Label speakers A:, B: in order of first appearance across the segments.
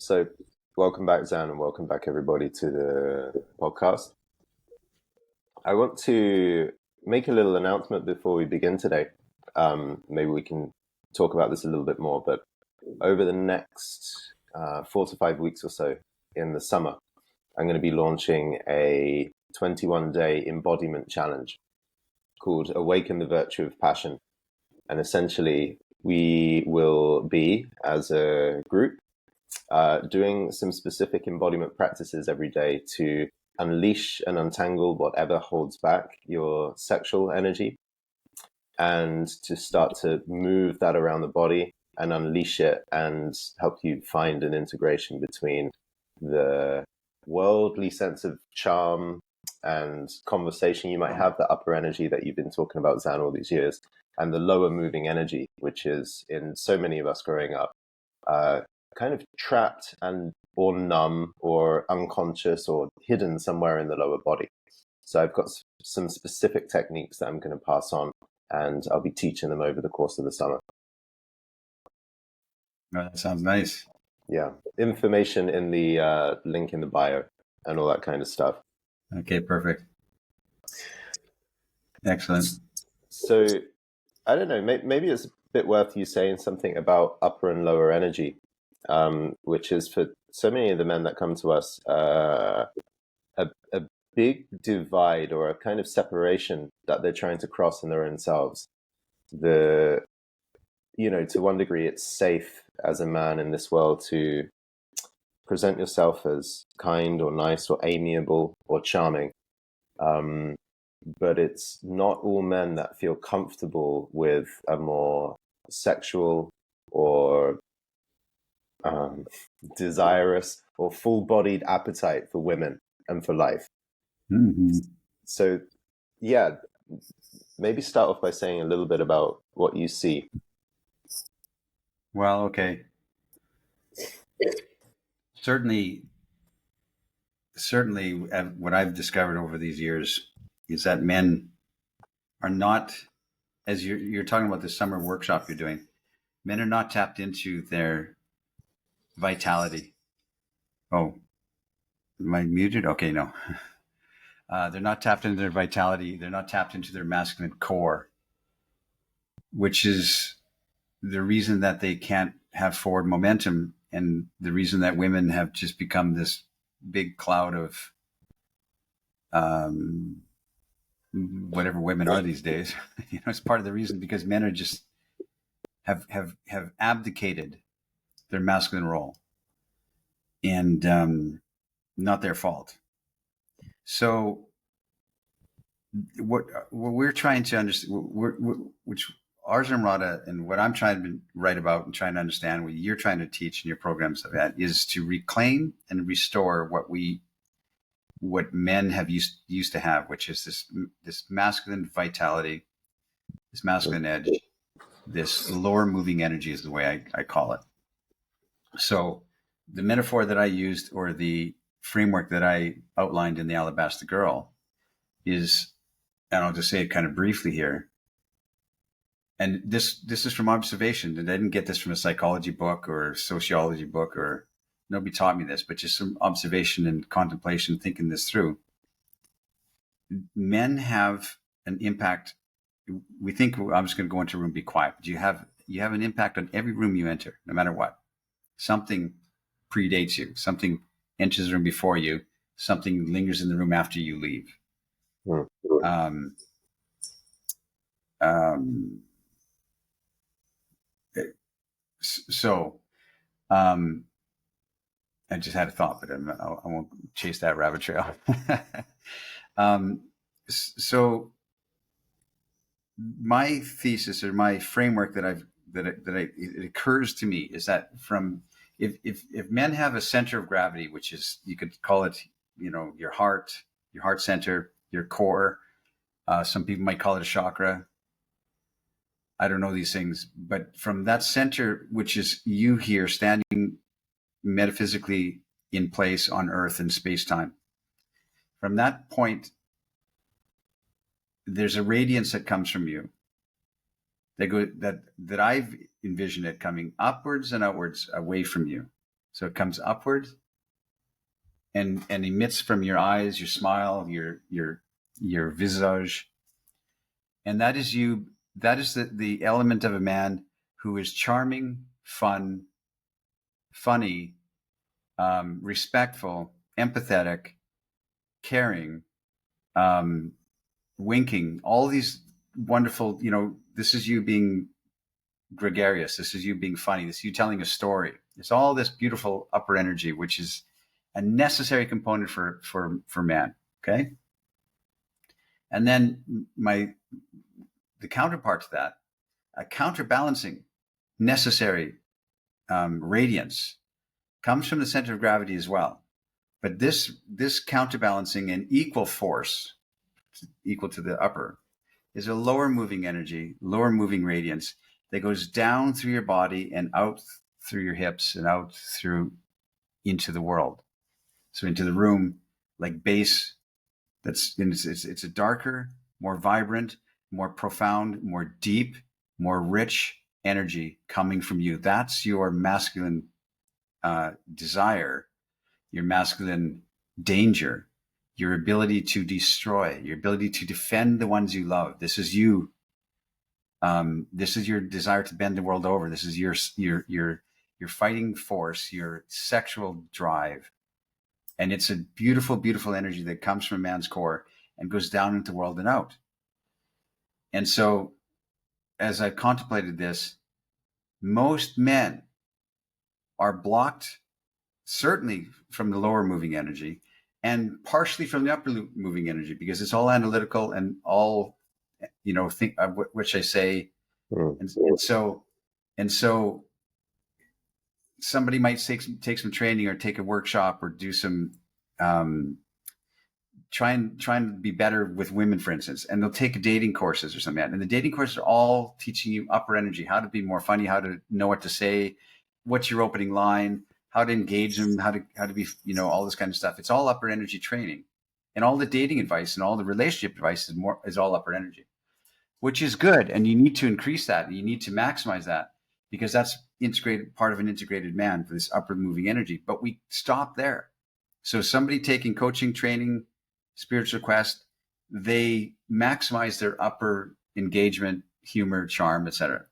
A: So, welcome back, Zan, and welcome back, everybody, to the podcast. I want to make a little announcement before we begin today. Maybe we can talk about this a little bit more, but over the next 4 to 5 weeks or so in the summer, I'm going to be launching a 21-day embodiment challenge called Awaken the Virtue of Passion. And essentially, we will be, as a group, doing some specific embodiment practices every day to unleash and untangle whatever holds back your sexual energy and to start to move that around the body and unleash it and help you find an integration between the worldly sense of charm and conversation you might have, the upper energy that you've been talking about, Zan, all these years, and the lower moving energy, which is in so many of us growing up, kind of trapped and or numb or unconscious or hidden somewhere in the lower body. So I've got some specific techniques that I'm going to pass on, and I'll be teaching them over the course of the summer.
B: Oh, that sounds nice.
A: Yeah. Information in the link in the bio and all that kind of stuff.
B: Okay, perfect. Excellent.
A: So I don't know, maybe it's a bit worth you saying something about upper and lower energy, which is for so many of the men that come to us, a big divide or a kind of separation that they're trying to cross in their own selves. To one degree, it's safe as a man in this world to present yourself as kind or nice or amiable or charming. But it's not all men that feel comfortable with a more sexual or desirous or full-bodied appetite for women and for life.
B: Mm-hmm.
A: So, yeah, maybe start off by saying a little bit about what you see.
B: Well, okay. Certainly, what I've discovered over these years is that men are not, as you're talking about the summer workshop you're doing, men are not tapped into their vitality. Oh, am I muted? Okay, no. They're not tapped into their vitality. They're not tapped into their masculine core, which is the reason that they can't have forward momentum, and the reason that women have just become this big cloud of whatever women are these days. It's part of the reason, because men are just have abdicated their masculine role, and not their fault. So what we're trying to understand, which ours and Amorata, and what I'm trying to write about and trying to understand, what you're trying to teach in your programs of that, is to reclaim and restore what men have used to have, which is this masculine vitality, this masculine edge, this lower moving energy is the way I call it. So the metaphor that I used, or the framework that I outlined in the Alabaster Girl, is, and I'll just say it kind of briefly here, and this is from observation, and I didn't get this from a psychology book or a sociology book, or nobody taught me this, but just some observation and contemplation, thinking this through. Men have an impact. We think, I'm just going to go into a room, be quiet, but you have an impact on every room you enter, no matter what. Something predates you, something enters the room before you, something lingers in the room after you leave. So I just had a thought, but I won't chase that rabbit trail. So my thesis, or my framework it occurs to me, is that if men have a center of gravity, which is, you could call it, your heart center, your core. Some people might call it a chakra. I don't know these things, but from that center, which is you here standing metaphysically in place on Earth and space-time, from that point, there's a radiance that comes from you. That I've envisioned it coming upwards and outwards away from you. So it comes upward and emits from your eyes, your smile, your visage. And that is you. That is the element of a man who is charming, fun, funny, respectful, empathetic, caring, um, winking, all these wonderful, this is you being gregarious. This is you being funny. This is you telling a story. It's all this beautiful upper energy, which is a necessary component for man. Okay. And then the counterpart to that, a counterbalancing necessary radiance comes from the center of gravity as well. But this counterbalancing and equal force, equal to the upper, is a lower moving energy, lower moving radiance that goes down through your body and out through your hips and out through into the world. So into the room, like base. It's a darker, more vibrant, more profound, more deep, more rich energy coming from you. That's your masculine desire, your masculine danger, your ability to destroy, your ability to defend the ones you love. This is you. This is your desire to bend the world over. This is your fighting force, your sexual drive. And it's a beautiful, beautiful energy that comes from a man's core and goes down into the world and out. And so as I contemplated this, most men are blocked, certainly from the lower moving energy and partially from the upper moving energy, because it's all analytical and all, which I say. And so somebody might take some training or take a workshop or do some, try and be better with women, for instance, and they'll take dating courses or something. And the dating courses are all teaching you upper energy, how to be more funny, how to know what to say, what's your opening line, how to engage them, how to be, all this kind of stuff. It's all upper energy training, and all the dating advice and all the relationship advice is all upper energy, which is good. And you need to increase that. And you need to maximize that, because that's part of an integrated man for this upper moving energy. But we stop there. So somebody taking coaching, training, spiritual quest, they maximize their upper engagement, humor, charm, etc.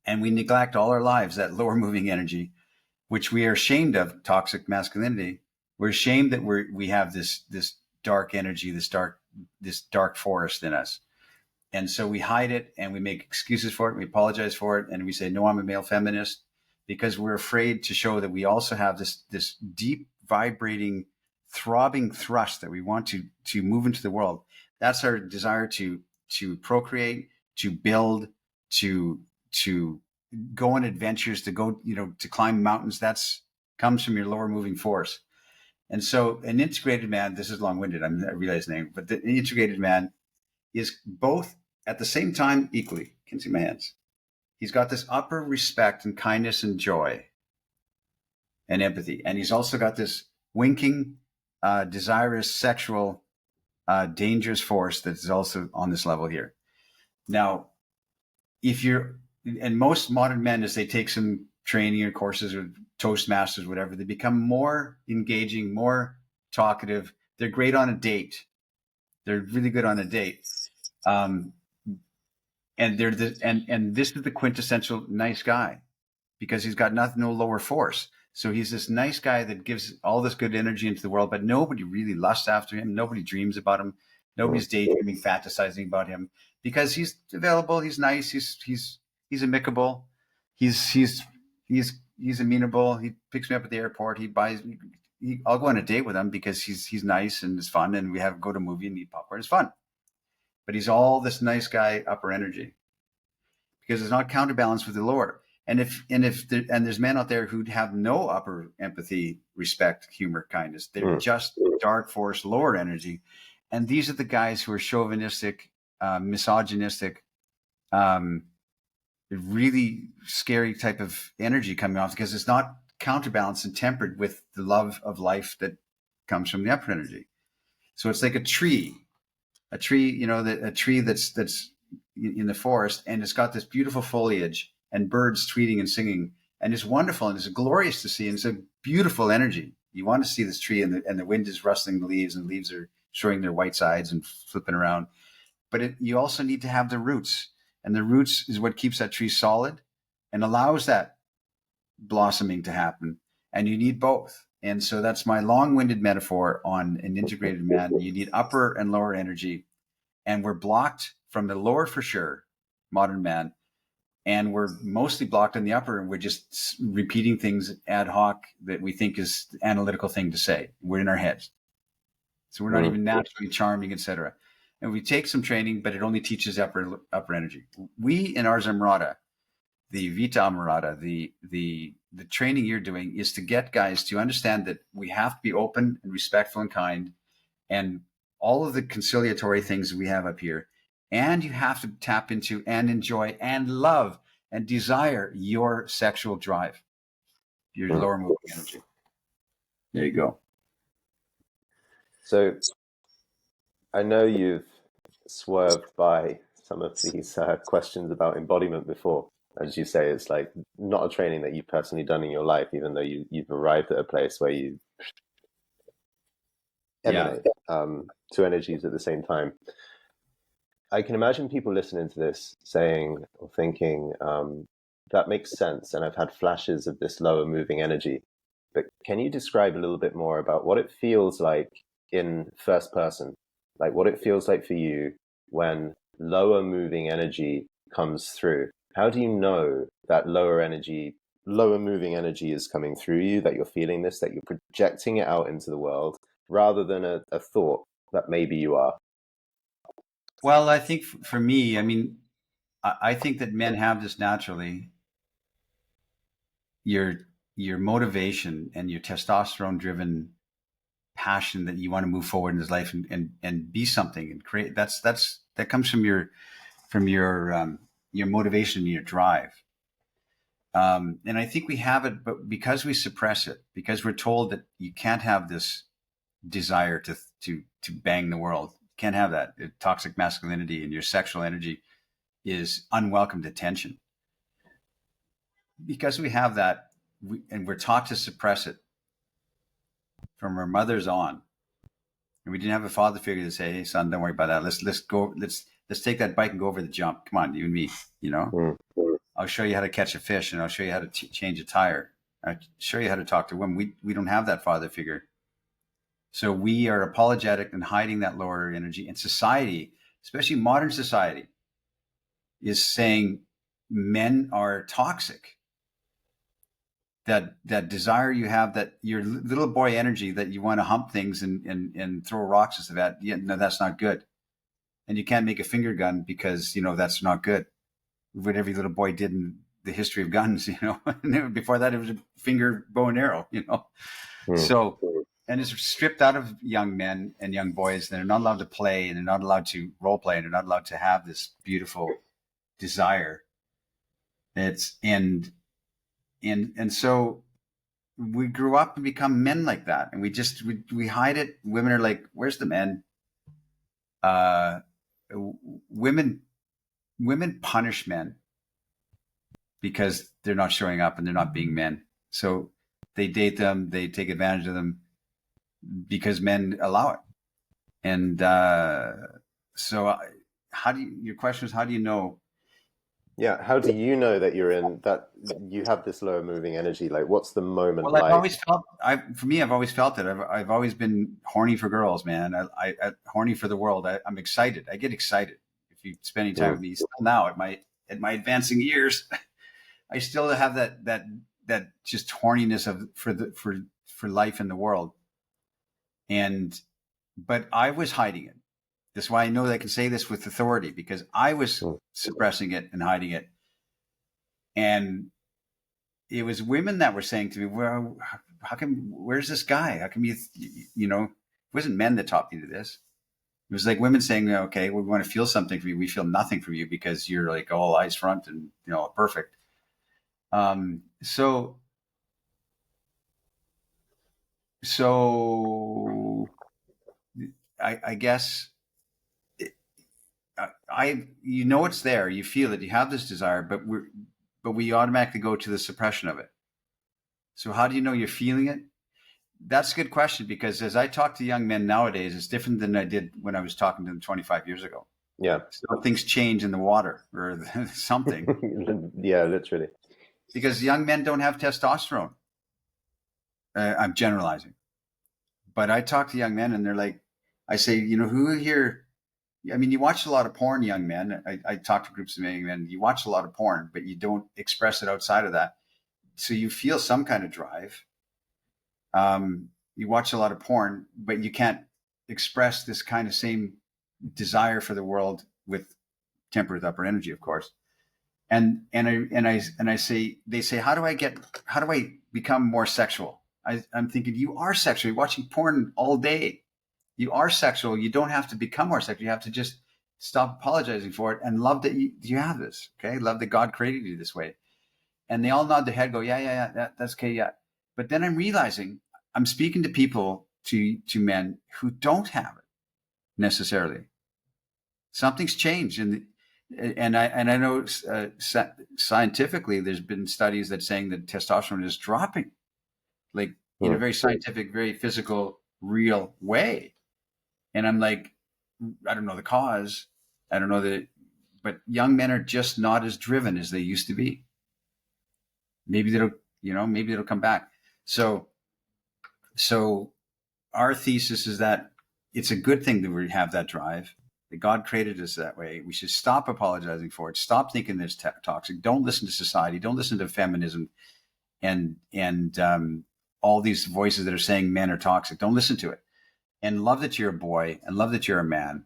B: And we neglect all our lives that lower moving energy, which we are ashamed of. Toxic masculinity. We're ashamed that we have this dark energy, this dark forest in us. And so we hide it and we make excuses for it. And we apologize for it. And we say, no, I'm a male feminist, because we're afraid to show that we also have this deep, vibrating, throbbing thrust that we want to move into the world. That's our desire to procreate, to build, to go on adventures, to go, to climb mountains. That's comes from your lower moving force. And so an integrated man, this is long-winded, I realize name, but the integrated man is both at the same time equally. Can see my hands. He's got this upper respect and kindness and joy and empathy. And he's also got this winking, desirous, sexual, dangerous force that is also on this level here. Now, and most modern men, as they take some training or courses or Toastmasters, whatever, they become more engaging, more talkative. They're great on a date. They're really good on a date. And this is the quintessential nice guy, because he's got no lower force. So he's this nice guy that gives all this good energy into the world, but nobody really lusts after him. Nobody dreams about him. Nobody's daydreaming, fantasizing about him, because he's available. He's nice. He's amicable. He's amenable. He picks me up at the airport. I'll go on a date with him because he's nice and it's fun, and we go to a movie and eat popcorn. It's fun. But he's all this nice guy upper energy, because it's not counterbalanced with the lower. And there's men out there who have no upper empathy, respect, humor, kindness. They're just dark force, lower energy. And these are the guys who are chauvinistic, misogynistic, really scary type of energy coming off, because it's not counterbalanced and tempered with the love of life that comes from the upper energy. So it's like a tree, a tree that's in the forest, and it's got this beautiful foliage and birds tweeting and singing, and it's wonderful and it's glorious to see. And it's a beautiful energy. You want to see this tree, and the wind is rustling the leaves, and the leaves are showing their white sides and flipping around. But you also need to have the roots, and the roots is what keeps that tree solid and allows that blossoming to happen. And you need both. And so that's my long-winded metaphor on an integrated man. You need upper and lower energy, and we're blocked from the lower for sure, modern man, and we're mostly blocked in the upper, and we're just repeating things ad hoc that we think is the analytical thing to say. We're in our heads, so we're not even naturally charming, etc. And we take some training, but it only teaches upper energy. We in Ars Amorata, the Vita Amorata, the training you're doing is to get guys to understand that we have to be open and respectful and kind, and all of the conciliatory things we have up here. And you have to tap into and enjoy and love and desire your sexual drive, your lower moving energy. There you go.
A: So I know you've swerved by some of these questions about embodiment before. As you say, it's like not a training that you've personally done in your life, even though you've arrived at a place where you emanate two energies at the same time. I can imagine people listening to this saying or thinking, that makes sense, and I've had flashes of this lower moving energy. But can you describe a little bit more about what it feels like in first person? Like what it feels like for you when lower moving energy comes through? How do you know that lower moving energy is coming through you, that you're feeling this, that you're projecting it out into the world, rather than a thought that maybe you are?
B: Well, I think for me, I mean, I think that men have this naturally. Your motivation and your testosterone driven passion that you want to move forward in his life and be something and create, that comes from your motivation and your drive. And I think we have it, but because we suppress it, because we're told that you can't have this desire to bang the world, you can't have that. Toxic masculinity and your sexual energy is unwelcomed attention. Because we have that, and we're taught to suppress it from our mothers on, and we didn't have a father figure to say, "Hey, son, don't worry about that. Let's take that bike and go over the jump. Come on, you and me. You know, I'll show you how to catch a fish, and I'll show you how to change a tire. I'll show you how to talk to women." We don't have that father figure, so we are apologetic and hiding that lower energy. And society, especially modern society, is saying men are toxic. That desire you have, that your little boy energy, that you want to hump things and throw rocks and stuff, that, yeah, no, that's not good. And you can't make a finger gun because, that's not good. What every little boy did in the history of guns, before that, it was a finger bow and arrow, So, and it's stripped out of young men and young boys. They're not allowed to play, and they're not allowed to role play, and they're not allowed to have this beautiful desire. And so we grew up and become men like that, and we hide it. Women are like, "Where's the men?" Women punish men because they're not showing up and they're not being men. So they date them, they take advantage of them because men allow it. And so, your question is, how do you know?
A: Yeah, how do you know that you have this lower moving energy? Like, what's the moment
B: Well,
A: like?
B: I've always felt it. I've always been horny for girls, man. I horny for the world. I'm excited. I get excited if you spend any time with me. Still now at my advancing years, I still have that just horniness for life in the world. But I was hiding it. That's why I know that I can say this with authority, because I was suppressing it and hiding it. And it was women that were saying to me, "Well, how come, where's this guy? How come it wasn't men that taught me to this." It was like women saying, "Okay, we want to feel something from you. We feel nothing from you because you're like all eyes front and, perfect." So I guess it's there. You feel it. You have this desire, but we automatically go to the suppression of it. So how do you know you're feeling it? That's a good question, because as I talk to young men nowadays, it's different than I did when I was talking to them 25 years ago.
A: Yeah.
B: So things change in the water or something,
A: Yeah, literally.
B: because young men don't have testosterone. I'm generalizing, but I talk to young men and they're like, I say, who here? I mean, you watch a lot of porn, young men. I talk to groups of young men. You watch a lot of porn, but you don't express it outside of that. So you feel some kind of drive. You watch a lot of porn, but you can't express this kind of same desire for the world with tempered with upper energy, of course. And I say, they say, how do I become more sexual? I'm thinking, you are sexual. You're watching porn all day. You are sexual. You don't have to become more sexual. You have to just stop apologizing for it and love that you have this. Okay, love that God created you this way. And they all nod their head, go, yeah, that's okay, yeah. But then I'm realizing I'm speaking to people, to men who don't have it necessarily. Something's changed, and I know scientifically there's been studies that saying that testosterone is dropping, like in a very scientific, very physical, real way. And I'm like, I don't know the cause. I don't know but young men are just not as driven as they used to be. Maybe it'll come back. So our thesis is that it's a good thing that we have that drive, that God created us that way. We should stop apologizing for it. Stop thinking that it's toxic. Don't listen to society. Don't listen to feminism and all these voices that are saying men are toxic. Don't listen to it. And love that you're a boy, and love that you're a man,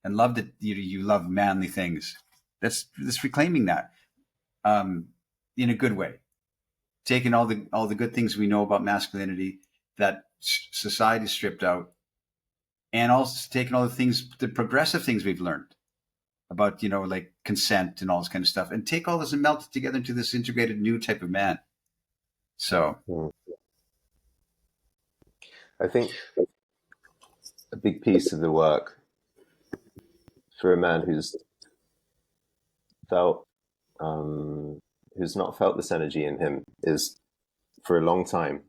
B: and love that you love manly things. That's reclaiming that in a good way. Taking all the good things we know about masculinity that society stripped out, and also taking all the progressive things we've learned about, like consent and all this kind of stuff, and take all this and melt it together into this integrated new type of man. So
A: I think a big piece of the work for a man felt who's not felt this energy in him is, for a long time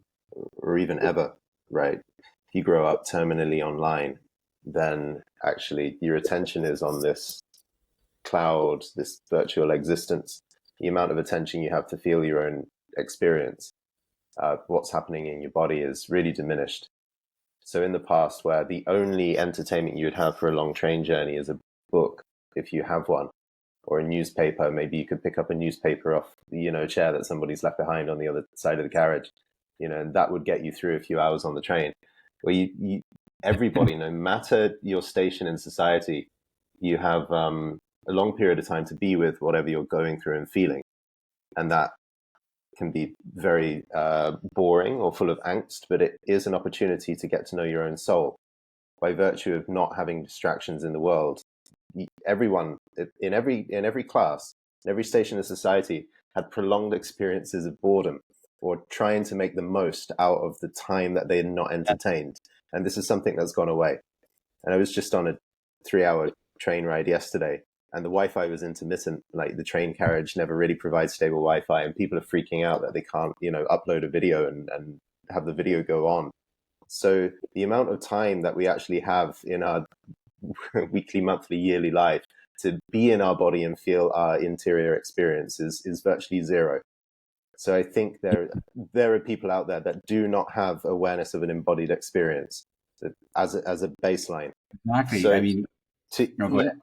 A: or even ever, right? If you grow up terminally online, then actually your attention is on this cloud, this virtual existence. The amount of attention you have to feel your own experience, what's happening in your body, is really diminished. So in the past, where the only entertainment you would have for a long train journey is a book, if you have one, or a newspaper, maybe you could pick up a newspaper off, a chair that somebody's left behind on the other side of the carriage, and that would get you through a few hours on the train. Where everybody, no matter your station in society, you have a long period of time to be with whatever you're going through and feeling. And that can be very boring or full of angst, but it is an opportunity to get to know your own soul. By virtue of not having distractions in the world, everyone in every class, in every station of society, had prolonged experiences of boredom or trying to make the most out of the time that they had not entertained. And this is something that's gone away. And I was just on a 3-hour train ride yesterday, and the Wi-Fi was intermittent. Like, the train carriage never really provides stable Wi-Fi, and people are freaking out that they can't, upload a video and have the video go on. So the amount of time that we actually have in our weekly, monthly, yearly life to be in our body and feel our interior experience is virtually zero. So I think there are people out there that do not have awareness of an embodied experience as a baseline.
B: exactly.
A: So
B: I mean, go ahead.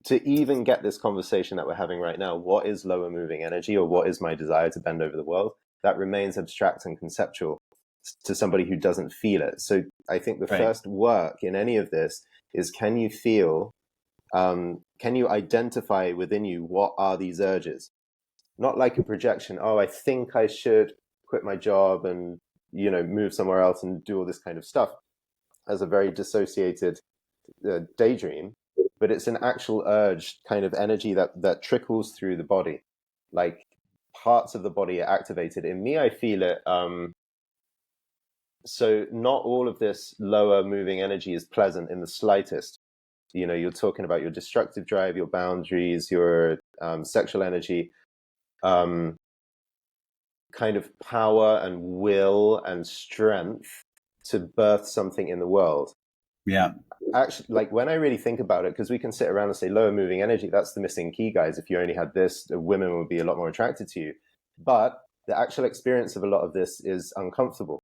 A: to even get this conversation that we're having right now, what is lower moving energy, or what is my desire to bend over the world, that remains abstract and conceptual to somebody who doesn't feel it. So I think the first work in any of this is, can you feel, can you identify within you what are these urges? Not like a projection, oh, I think I should quit my job and, move somewhere else and do all this kind of stuff, as a very dissociated daydream. But it's an actual urge, kind of energy that trickles through the body. Like, parts of the body are activated. In me, I feel it. So not all of this lower moving energy is pleasant in the slightest. You're talking about your destructive drive, your boundaries, your sexual energy. kind of power and will and strength to birth something in the world.
B: Yeah.
A: Actually, like when I really think about it, because we can sit around and say lower moving energy, that's the missing key, guys. If you only had this, the women would be a lot more attracted to you. But the actual experience of a lot of this is uncomfortable.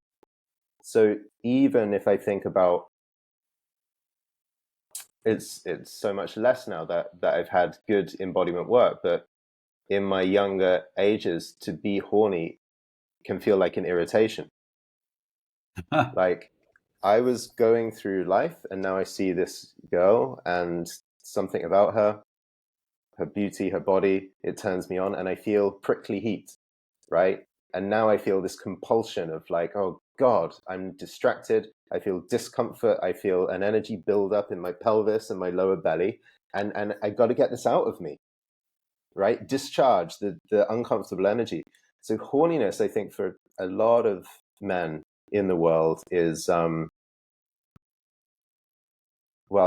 A: So even if I think about it's so much less now that I've had good embodiment work, but in my younger ages, to be horny can feel like an irritation. Like I was going through life and now I see this girl and something about her beauty, her body, it turns me on and I feel prickly heat, right? And now I feel this compulsion of like, oh God, I'm distracted. I feel discomfort. I feel an energy build up in my pelvis and my lower belly. And I got to get this out of me, right? Discharge the uncomfortable energy. So horniness, I think, for a lot of men in the world is, well,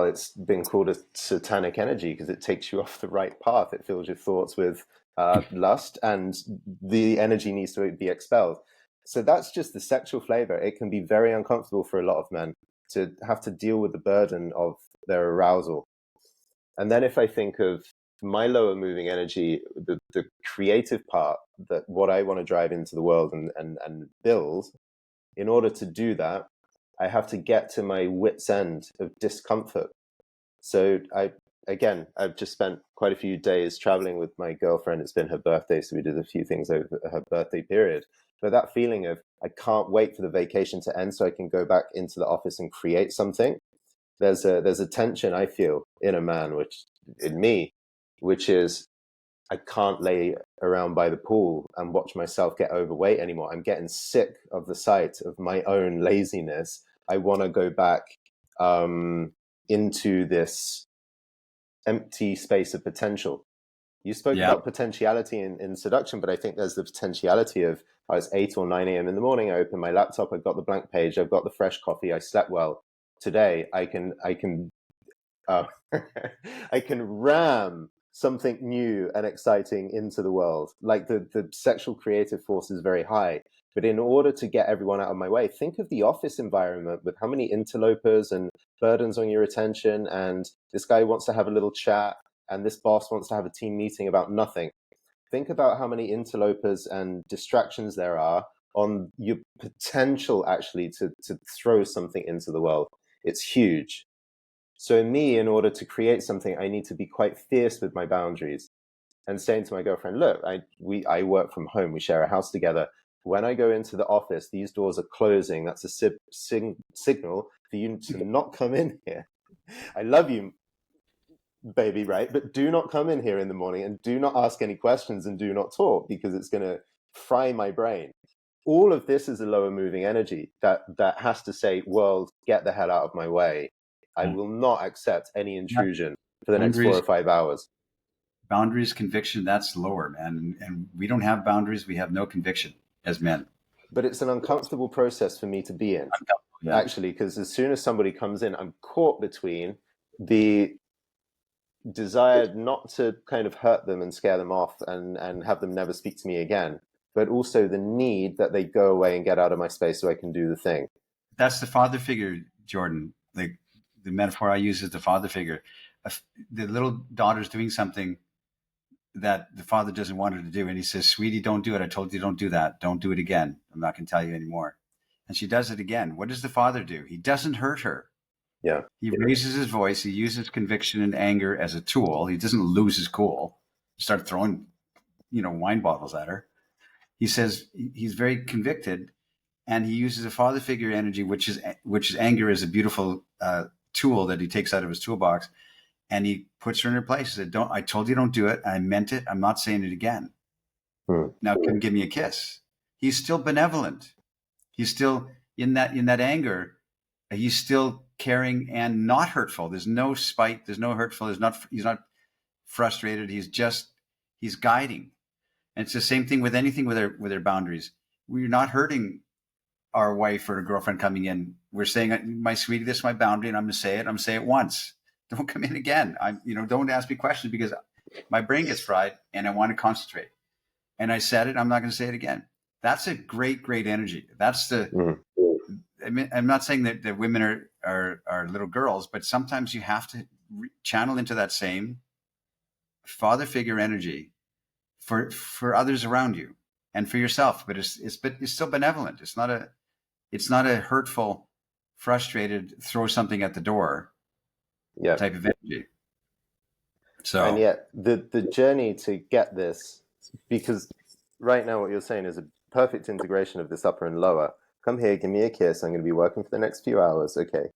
A: it's been called a satanic energy because it takes you off the right path. It fills your thoughts with lust, and the energy needs to be expelled. So that's just the sexual flavor. It can be very uncomfortable for a lot of men to have to deal with the burden of their arousal. And then if I think of my lower moving energy, the creative part, that what I want to drive into the world and build, in order to do that, I have to get to my wit's end of discomfort. So I've just spent quite a few days traveling with my girlfriend. It's been her birthday, so we did a few things over her birthday period. But that feeling of I can't wait for the vacation to end so I can go back into the office and create something. There's a tension I feel in a man, which is I can't lay around by the pool and watch myself get overweight anymore. I'm getting sick of the sight of my own laziness. I want to go back into this empty space of potential. You spoke
B: Yeah.
A: about potentiality in seduction, but I think there's the potentiality of it's 8 or 9 a.m. in the morning. I open my laptop. I've got the blank page. I've got the fresh coffee. I slept well. Today, I can uh, I can ram something new and exciting into the world. Like the sexual creative force is very high. But in order to get everyone out of my way, think of the office environment with how many interlopers and burdens on your attention. And this guy wants to have a little chat, and this boss wants to have a team meeting about nothing. Think about how many interlopers and distractions there are on your potential actually to throw something into the world. It's huge. So me, in order to create something, I need to be quite fierce with my boundaries and saying to my girlfriend, look, I work from home. We share a house together. When I go into the office, these doors are closing. That's a signal for you to not come in here. I love you, baby, right? But do not come in here in the morning and do not ask any questions and do not talk because it's going to fry my brain. All of this is a lower moving energy that has to say, world, get the hell out of my way. I will not accept any intrusion for the next 4 or 5 hours.
B: Boundaries, conviction, that's lower, man. And we don't have boundaries. We have no conviction as men.
A: But it's an uncomfortable process for me to be in, actually, because as soon as somebody comes in, I'm caught between the desire not to kind of hurt them and scare them off and have them never speak to me again, but also the need that they go away and get out of my space so I can do the thing.
B: That's the father figure, Jordan. The metaphor I use is the father figure. The little daughter's doing something that the father doesn't want her to do. And he says, sweetie, don't do it. I told you don't do that. Don't do it again. I'm not going to tell you anymore. And she does it again. What does the father do? He doesn't hurt her.
A: Yeah.
B: He raises his voice. He uses conviction and anger as a tool. He doesn't lose his cool, start throwing, wine bottles at her. He says he's very convicted, and he uses a father figure energy, which is anger, is a beautiful tool that he takes out of his toolbox, and he puts her in her place. He said, I told you don't do it. I meant it. I'm not saying it again. Now come give me a kiss. He's still benevolent. He's still in that anger. He's still caring and not hurtful. There's no spite. There's no hurtful. He's not frustrated. He's guiding. And it's the same thing with anything with their boundaries. We're not hurting our wife or a girlfriend coming in. We're saying, my sweetie, this is my boundary, and I'm going to say it. I'm going to say it once. Don't come in again. Don't ask me questions because my brain gets fried and I want to concentrate. And I said it. I'm not going to say it again. That's a great, great energy. That's the, I mean, I'm not saying that women are little girls, but sometimes you have to channel into that same father figure energy for others around you and for yourself. But it's still benevolent. It's not a hurtful, frustrated, throw something at the door type of energy. So,
A: and yet the journey to get this, because right now what you're saying is a perfect integration of this upper and lower. Come here, give me a kiss. I'm going to be working for the next few hours. Okay.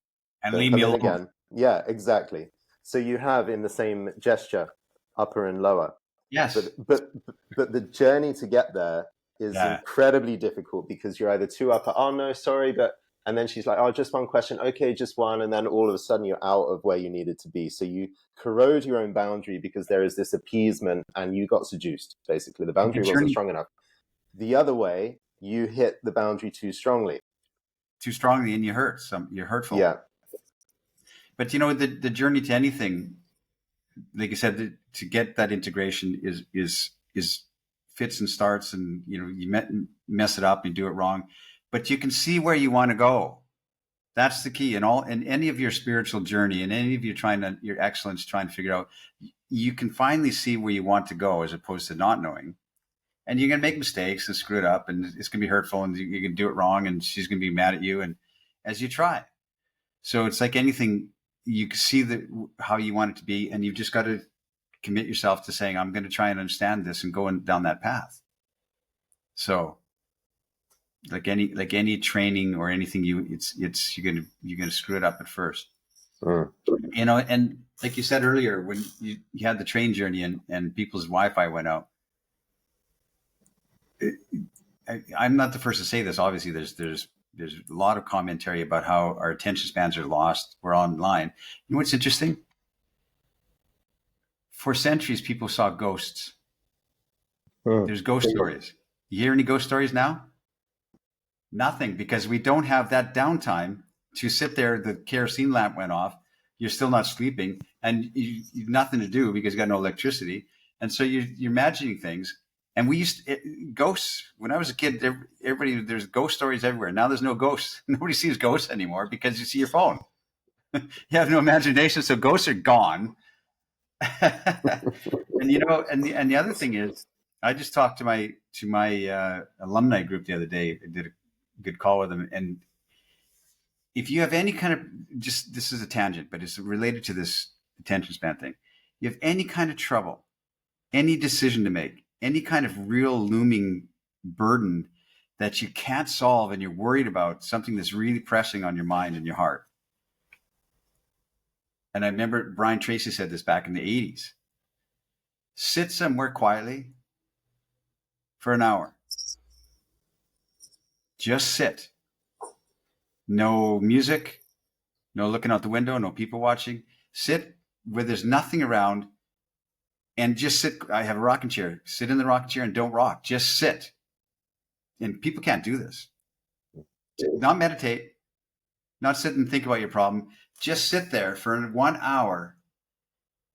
B: and
A: Don't
B: leave
A: come
B: me
A: in
B: alone.
A: again. Yeah, exactly. So you have in the same gesture, upper and lower.
B: Yes.
A: But the journey to get there is
B: Yeah.
A: incredibly difficult because you're either too upper, oh no, sorry, but and then she's like, oh, just one question, okay, just one, and then all of a sudden you're out of where you needed to be. So you corrode your own boundary because there is this appeasement and you got seduced, basically. The boundary wasn't strong enough. The other way, you hit the boundary too strongly.
B: Too strongly, and you're hurtful.
A: Yeah.
B: But you know, the journey to anything, like I said, to get that integration is fits and starts, and you know, you mess it up, you do it wrong, but you can see where you want to go. That's the key. In any of your spiritual journey, and any of your excellence, trying to figure out, you can finally see where you want to go, as opposed to not knowing. And you're gonna make mistakes and screw it up, and it's gonna be hurtful, and you're gonna do it wrong, and she's gonna be mad at you, and as you try. So it's like anything, you can see how you want it to be, and you've just got to commit yourself to saying, I'm going to try and understand this and going down that path. So like any training or anything, you're gonna screw it up at first. You know, and like you said earlier, when you had the train journey and people's Wi-Fi went out, I'm not the first to say this. Obviously, there's a lot of commentary about how our attention spans are lost. We're online. You know what's interesting? For centuries, people saw ghosts. There's ghost stories. You hear any ghost stories now? Nothing, because we don't have that downtime to sit there. The kerosene lamp went off. You're still not sleeping, and you've nothing to do because you got no electricity. And so you're imagining things. And ghosts, when I was a kid, there's ghost stories everywhere. Now there's no ghosts. Nobody sees ghosts anymore because you see your phone. You have no imagination, so ghosts are gone. And you know, and the other thing is, I just talked to my alumni group the other day. I did a good call with them, and if you have any kind of, this is a tangent, but it's related to this attention span thing. You have any kind of trouble, any decision to make, any kind of real looming burden that you can't solve, and you're worried about something that's really pressing on your mind and your heart. And I remember Brian Tracy said this back in the 80s. Sit somewhere quietly for an hour. Just sit. No music, no looking out the window, no people watching. Sit where there's nothing around and just sit. I have a rocking chair. Sit in the rocking chair and don't rock. Just sit. And people can't do this. Not meditate, not sit and think about your problem. Just sit there for 1 hour.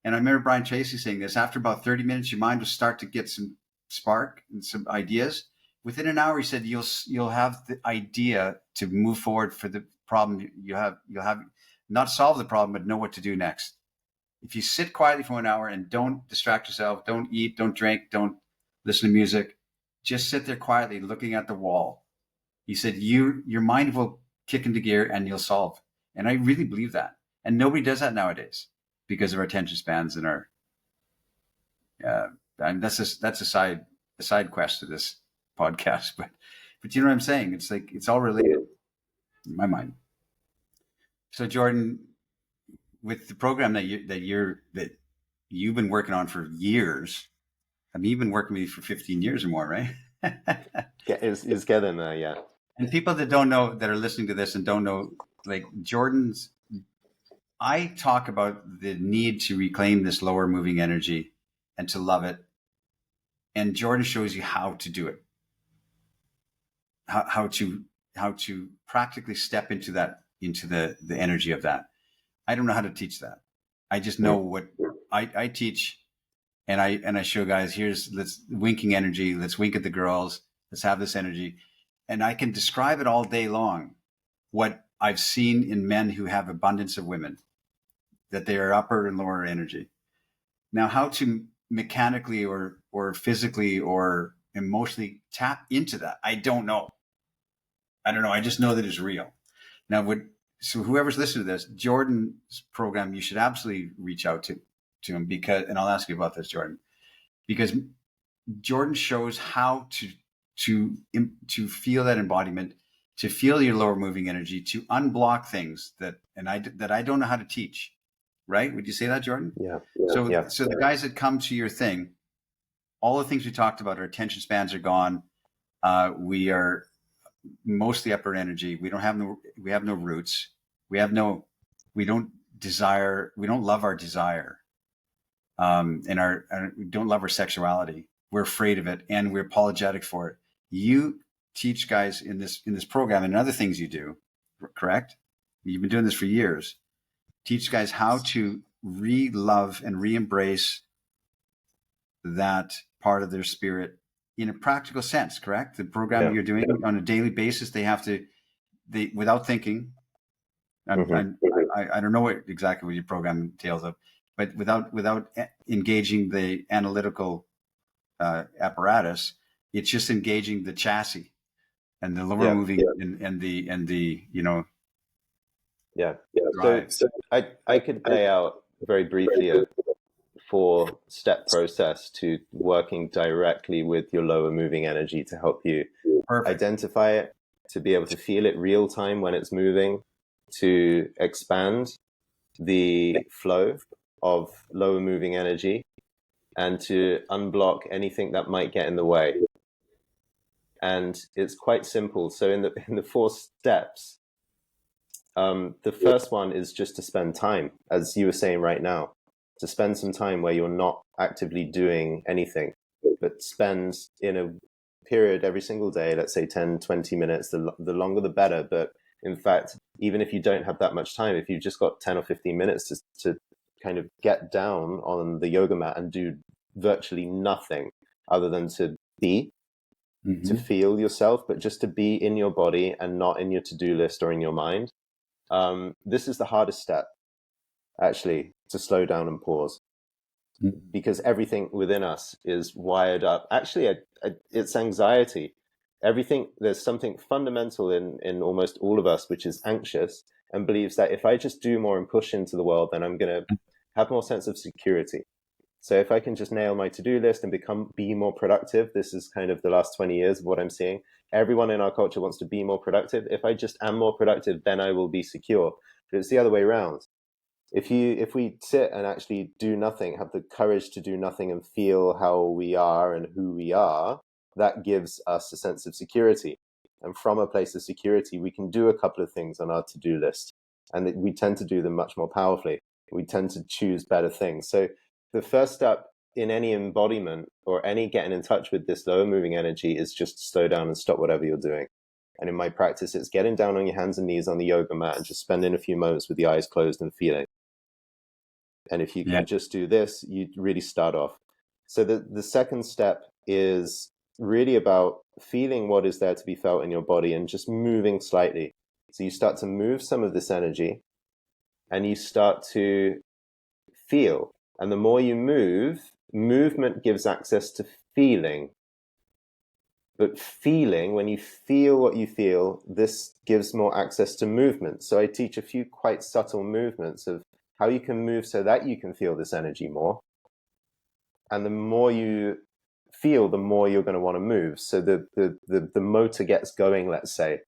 B: And I remember Brian Tracy saying this, after about 30 minutes, your mind will start to get some spark and some ideas. Within an hour, he said, you'll have the idea to move forward for the problem. You'll have not solve the problem, but know what to do next. If you sit quietly for 1 hour and don't distract yourself, don't eat, don't drink, don't listen to music, just sit there quietly looking at the wall. He said, your mind will kick into gear and you'll solve. And I really believe that. And nobody does that nowadays because of our attention spans and our, and that's a side quest to this podcast, but you know what I'm saying? It's like, it's all related in my mind. So Jordan, with the program that you've been working on for years, I mean, you've been working with me for 15 years or more, right?
A: It's getting there, yeah.
B: And people that don't know, that are listening to this and don't know, like I talk about the need to reclaim this lower moving energy and to love it. And Jordan shows you how to do it. How to practically step into that, into the energy of that. I don't know how to teach that. I just know what I teach, and I show guys, let's winking energy. Let's wink at the girls. Let's have this energy. And I can describe it all day long, what I've seen in men who have abundance of women, that they are upper and lower energy. Now, how to mechanically or physically or emotionally tap into that, I don't know. I just know that it's real. Now, so whoever's listening to this, Jordan's program, you should absolutely reach out to him, because, and I'll ask you about this, Jordan, because Jordan shows how to feel that embodiment, to feel your lower moving energy, to unblock things that I don't know how to teach. Right? Would you say that, Jordan?
A: Yeah.
B: So
A: Yeah.
B: the guys that come to your thing, all the things we talked about, our attention spans are gone. We are mostly upper energy. We have no roots. We don't love our desire. And we don't love our sexuality. We're afraid of it, and we're apologetic for it. You teach guys in this program and other things you do, correct? You've been doing this for years. Teach guys how to re-love and re-embrace that part of their spirit in a practical sense, correct? The program you're doing on a daily basis, they without thinking. I don't know exactly what your program entails of, but without engaging the analytical apparatus, it's just engaging the chassis and the lower moving and the drive.
A: So I could lay out very briefly a 4-step process to working directly with your lower moving energy to help you identify it, to be able to feel it real time when it's moving, to expand the flow of lower moving energy, and to unblock anything that might get in the way. And it's quite simple. So in the 4 steps, the first one is just to spend time, as you were saying right now, to spend some time where you're not actively doing anything, but spend in a period every single day, let's say 10, 20 minutes, the longer the better. But in fact, even if you don't have that much time, if you've just got 10 or 15 minutes to kind of get down on the yoga mat and do virtually nothing other than to be, to feel yourself, but just to be in your body and not in your to-do list or in your mind. This is the hardest step, actually, to slow down and pause, because everything within us is wired up. Actually, it's anxiety. There's something fundamental in almost all of us, which is anxious and believes that if I just do more and push into the world, then I'm going to have more sense of security. So if I can just nail my to-do list and be more productive, this is kind of the last 20 years of what I'm seeing. Everyone in our culture wants to be more productive. If I just am more productive, then I will be secure. But it's the other way around. If we sit and actually do nothing, have the courage to do nothing and feel how we are and who we are, that gives us a sense of security. And from a place of security, we can do a couple of things on our to-do list. And we tend to do them much more powerfully. We tend to choose better things. So the first step in any embodiment or any getting in touch with this lower moving energy is just to slow down and stop whatever you're doing. And in my practice, it's getting down on your hands and knees on the yoga mat and just spending a few moments with the eyes closed and feeling. And if you can just do this, you really start off. So the second step is really about feeling what is there to be felt in your body and just moving slightly. So you start to move some of this energy and you start to feel. And the more you move, movement gives access to feeling. But feeling, when you feel what you feel, this gives more access to movement. So I teach a few quite subtle movements of how you can move so that you can feel this energy more. And the more you feel, the more you're going to want to move. So the motor gets going, let's say.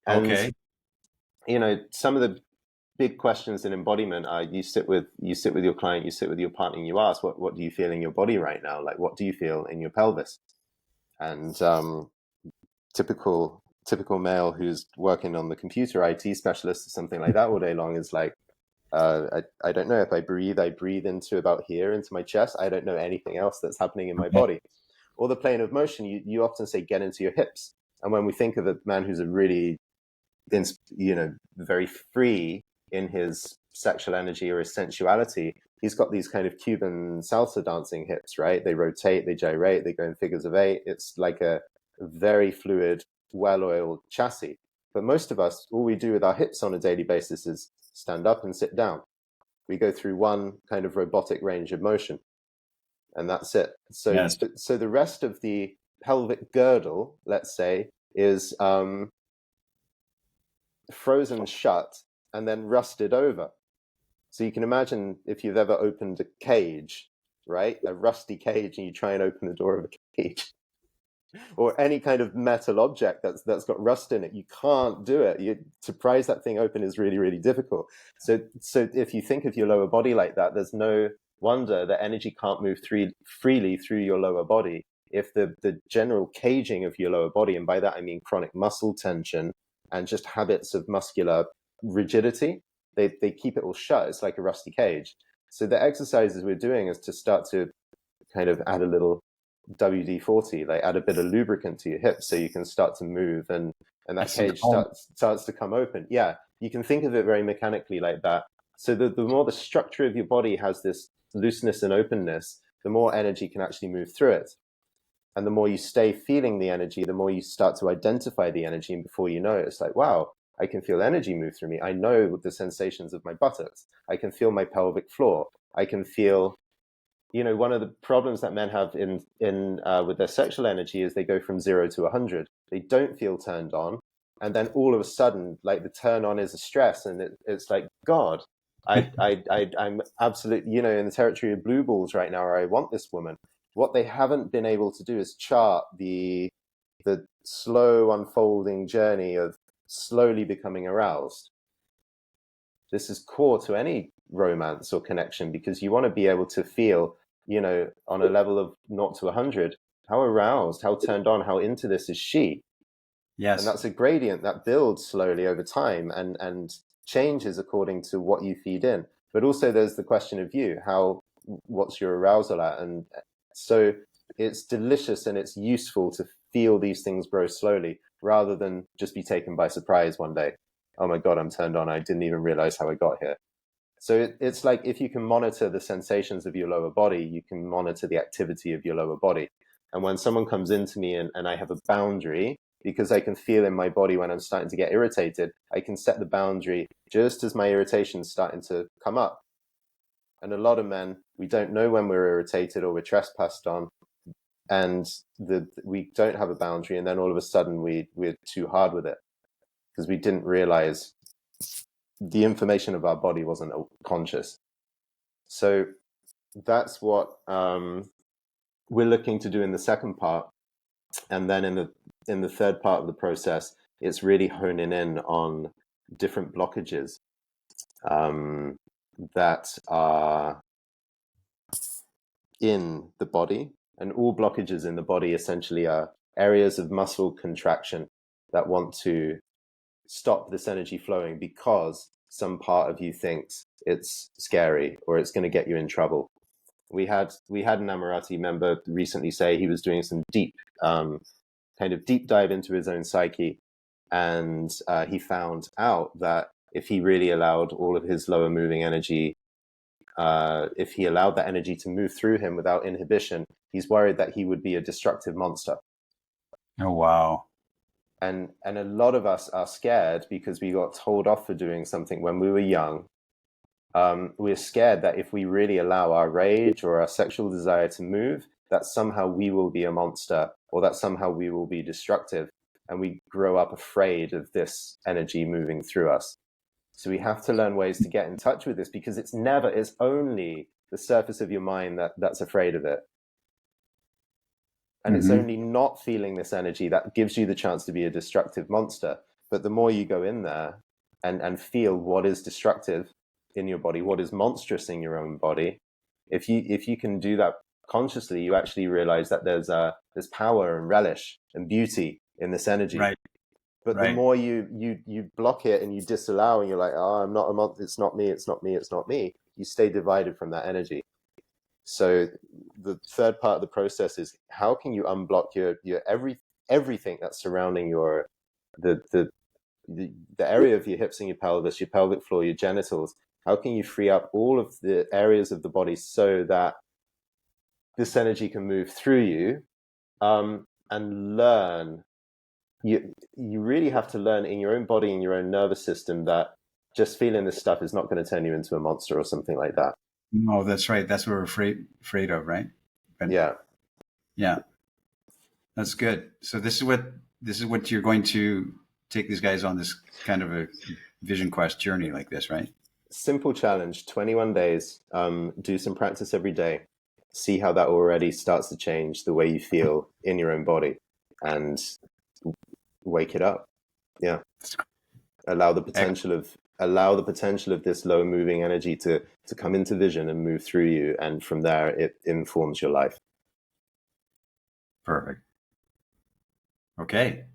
A: And, some of the big questions in embodiment are you sit with your client, you sit with your partner, and you ask, what do you feel in your body right now? Like, what do you feel in your pelvis? And typical male who's working on the computer IT specialist or something like that all day long is like, I don't know. If I breathe into about here, into my chest. I don't know anything else that's happening in my body. Or the plane of motion, you often say get into your hips. And when we think of a man who's a really, very free in his sexual energy or his sensuality, he's got these kind of Cuban salsa dancing hips, right? They rotate, they gyrate, they go in figures of 8. It's like very fluid, well-oiled chassis. But most of us, all we do with our hips on a daily basis is stand up and sit down. We go through one kind of robotic range of motion, and that's it. So,
B: Yes.
A: so the rest of the pelvic girdle, let's say, is frozen shut and then rusted over. So you can imagine if you've ever opened a cage, right? A rusty cage, and you try and open the door of a cage, or any kind of metal object that's got rust in it, you can't do it. To prise that thing open is really, really difficult. So if you think of your lower body like that, there's no wonder that energy can't move freely through your lower body if the general caging of your lower body, and by that I mean chronic muscle tension and just habits of muscular rigidity, they keep it all shut. It's like a rusty cage. So the exercises we're doing is to start to kind of add a little WD-40, like add a bit of lubricant to your hips so you can start to move, and that cage starts to come open. Yeah, you can think of it very mechanically like that. So the more the structure of your body has this looseness and openness, the more energy can actually move through it. And the more you stay feeling the energy, the more you start to identify the energy. And before you know it, it's like, wow, I can feel energy move through me. I know the sensations of my buttocks. I can feel my pelvic floor. I can feel, one of the problems that men have in with their sexual energy is they go from 0 to 100. They don't feel turned on. And then all of a sudden, like, the turn on is a stress. And it's like, God, I'm absolutely, in the territory of blue balls right now, where I want this woman. What they haven't been able to do is chart the slow unfolding journey of slowly becoming aroused. This is core to any romance or connection, because you want to be able to feel, on a level of 0 to 100, how aroused, how turned on, how into this is she.
B: Yes.
A: And that's a gradient that builds slowly over time and changes according to what you feed in. But also there's the question of you, what's your arousal at? And so it's delicious and it's useful to feel these things grow slowly rather than just be taken by surprise one day. Oh my God, I'm turned on. I didn't even realize how I got here. So it's like, if you can monitor the sensations of your lower body, you can monitor the activity of your lower body. And when someone comes into me and I have a boundary, because I can feel in my body when I'm starting to get irritated, I can set the boundary just as my irritation's starting to come up. And a lot of men, we don't know when we're irritated or we're trespassed on, and we don't have a boundary, and then all of a sudden we're too hard with it because we didn't realize the information of our body wasn't conscious. So that's what we're looking to do in the second part, and then in the third part of the process, it's really honing in on different blockages that are in the body. And all blockages in the body essentially are areas of muscle contraction that want to stop this energy flowing because some part of you thinks it's scary or it's going to get you in trouble. We had an Amorati member recently say he was doing some deep dive into his own psyche, and he found out that if he really allowed all of his lower moving energy, if he allowed that energy to move through him without inhibition, he's worried that he would be a destructive monster.
B: Oh, wow.
A: And a lot of us are scared because we got told off for doing something when we were young. We're scared that if we really allow our rage or our sexual desire to move, that somehow we will be a monster, or that somehow we will be destructive. And we grow up afraid of this energy moving through us. So we have to learn ways to get in touch with this, because it's only the surface of your mind that's afraid of it. And it's only not feeling this energy that gives you the chance to be a destructive monster. But the more you go in there and feel what is destructive in your body, what is monstrous in your own body, if you can do that consciously, you actually realize that there's power and relish and beauty in this energy.
B: Right.
A: But the more you block it and you disallow, and you're like, oh, I'm not a monster, it's not me, it's not me, it's not me, you stay divided from that energy. So the third part of the process is, how can you unblock your everything that's surrounding your the area of your hips and your pelvis, your pelvic floor, your genitals? How can you free up all of the areas of the body so that this energy can move through you? and learn. You really have to learn in your own body, in your own nervous system, that just feeling this stuff is not going to turn you into a monster or something like that.
B: No, that's right. That's what we're afraid of, right? But
A: Yeah.
B: yeah, that's good. So this is what you're going to take these guys on, this kind of a vision quest journey like this, right?
A: Simple challenge, 21 days. Do some practice every day. See how that already starts to change the way you feel in your own body, and wake it up. Yeah. Allow the potential of this low moving energy to come into vision and move through you, and from there it informs your life.
B: Perfect. Okay.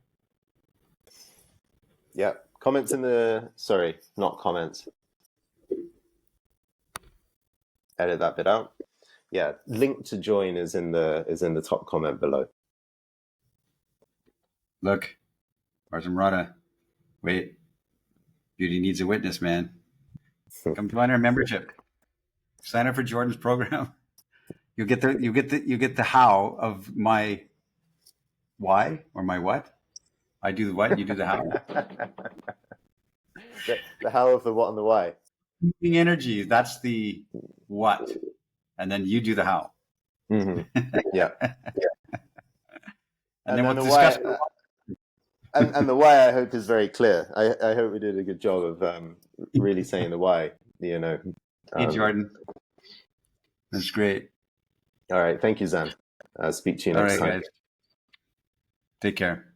A: Yeah. Comments in the not comments. Edit that bit out. Yeah. Link to join is in the top comment below.
B: Look, Amorata. Wait. Beauty needs a witness, man. Come join our membership. Sign up for Jordan's program. You get the how of my why or my what. I do the what, you do the how.
A: The how of the what and the why.
B: Energy, that's the what, and then you do the how.
A: Mm-hmm. Yeah.
B: And then we'll discuss.
A: And the why, I hope, is very clear. I hope we did a good job of really saying the why.
B: Hey, Jordan, that's great.
A: All right, thank you, Zan. Speak to you next time.
B: Guys, take care.